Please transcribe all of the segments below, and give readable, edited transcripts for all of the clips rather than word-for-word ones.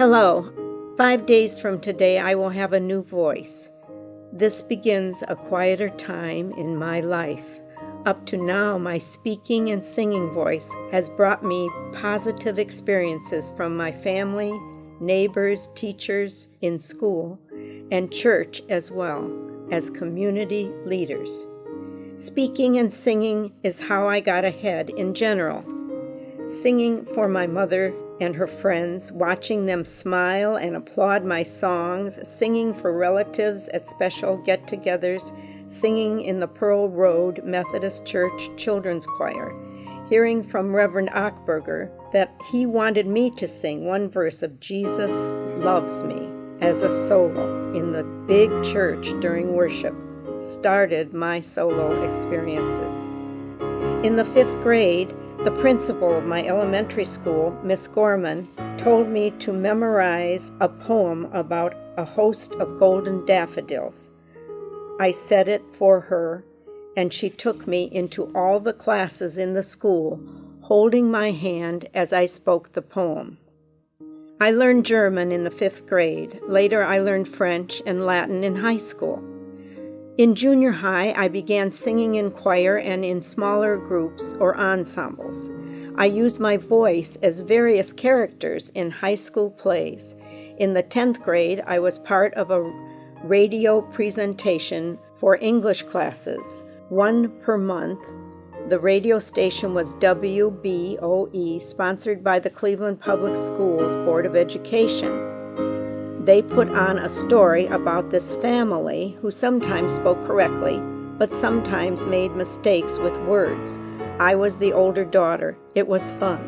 Hello. 5 days from today, I will have a new voice. This begins a quieter time in my life. Up to now, my speaking and singing voice has brought me positive experiences from my family, neighbors, teachers in school, and church as well as community leaders. Speaking and singing is how I got ahead in general. Singing for my mother and her friends, watching them smile and applaud my songs, singing for relatives at special get-togethers, singing in the Pearl Road Methodist Church Children's Choir, hearing from Reverend Achberger that he wanted me to sing one verse of Jesus Loves Me as a solo in the big church during worship started my solo experiences. In the 5th grade, the principal of my elementary school, Miss Gorman, told me to memorize a poem about a host of golden daffodils. I said it for her, and she took me into all the classes in the school, holding my hand as I spoke the poem. I learned German in the 5th grade. Later, I learned French and Latin in high school. In junior high, I began singing in choir and in smaller groups or ensembles. I used my voice as various characters in high school plays. In the 10th grade, I was part of a radio presentation for English classes, one per month. The radio station was WBOE, sponsored by the Cleveland Public Schools Board of Education. They put on a story about this family who sometimes spoke correctly, but sometimes made mistakes with words. I was the older daughter. It was fun.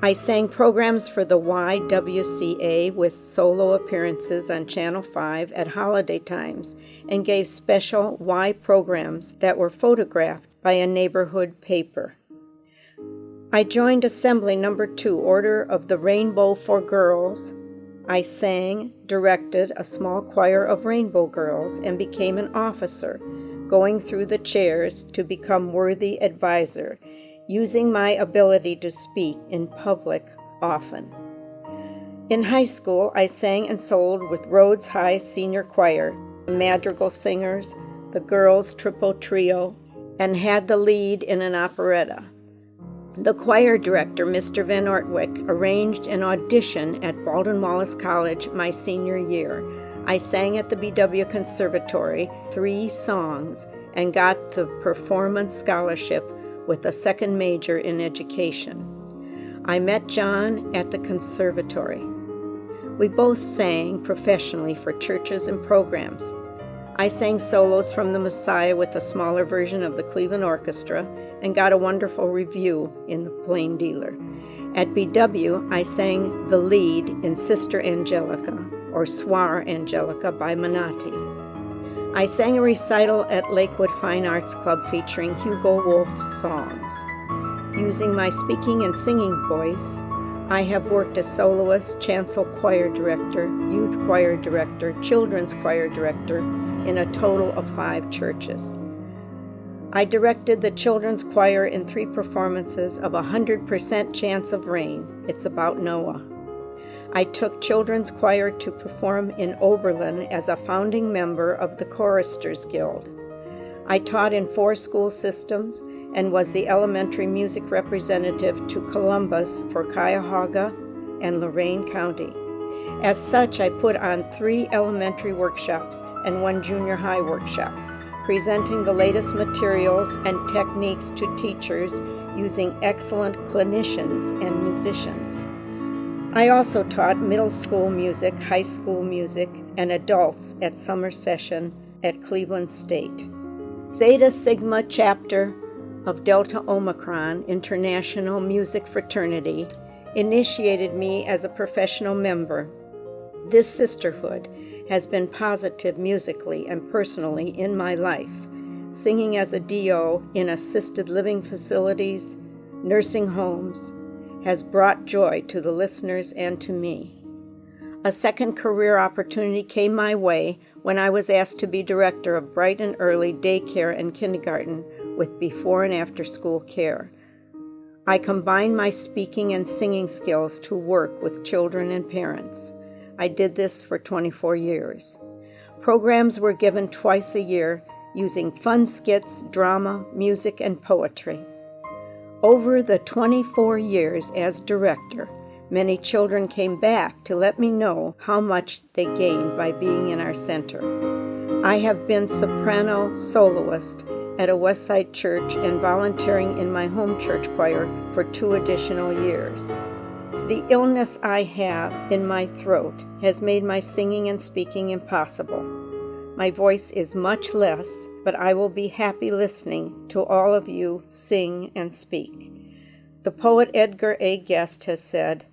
I sang programs for the YWCA with solo appearances on Channel 5 at holiday times and gave special Y programs that were photographed by a neighborhood paper. I joined Assembly Number 2, Order of the Rainbow for Girls. I sang, directed a small choir of Rainbow Girls, and became an officer, going through the chairs to become worthy advisor, using my ability to speak in public often. In high school, I sang and soloed with Rhodes High Senior Choir, the Madrigal Singers, the Girls Triple Trio, and had the lead in an operetta. The choir director, Mr. Van Ortwick, arranged an audition at Baldwin Wallace College my senior year. I sang at the BW Conservatory 3 songs and got the performance scholarship with a second major in education. I met John at the conservatory. We both sang professionally for churches and programs. I sang solos from the Messiah with a smaller version of the Cleveland Orchestra and got a wonderful review in the Plain Dealer. At BW, I sang the lead in Sister Angelica, or Soir Angelica by Menotti. I sang a recital at Lakewood Fine Arts Club featuring Hugo Wolf's songs. Using my speaking and singing voice, I have worked as soloist, chancel choir director, youth choir director, children's choir director in a total of 5 churches. I directed the children's choir in 3 performances of 100% Chance of Rain. It's about Noah. I took children's choir to perform in Oberlin as a founding member of the Choristers Guild. I taught in 4 school systems and was the elementary music representative to Columbus for Cuyahoga and Lorain County. As such, I put on 3 elementary workshops and 1 junior high workshop, presenting the latest materials and techniques to teachers using excellent clinicians and musicians. I also taught middle school music, high school music, and adults at summer session at Cleveland State. Zeta Sigma chapter of Delta Omicron International Music Fraternity initiated me as a professional member. This sisterhood has been positive musically and personally in my life, singing as a DO in assisted living facilities, nursing homes, has brought joy to the listeners and to me. A second career opportunity came my way when I was asked to be director of bright and early daycare and kindergarten with before and after school care. I combine my speaking and singing skills to work with children and parents. I did this for 24 years. Programs were given twice a year using fun skits, drama, music, and poetry. Over the 24 years as director, many children came back to let me know how much they gained by being in our center. I have been soprano soloist at a Westside church and volunteering in my home church choir for 2 additional years. The illness I have in my throat has made my singing and speaking impossible. My voice is much less, but I will be happy listening to all of you sing and speak. The poet Edgar A. Guest has said,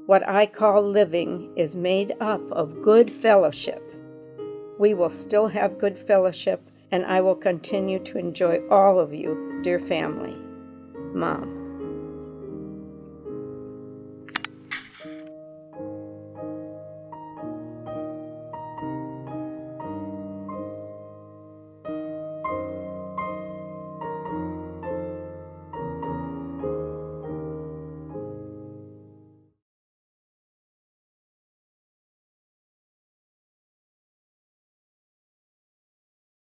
"What I call living is made up of good fellowship." We will still have good fellowship, and I will continue to enjoy all of you, dear family. Mom.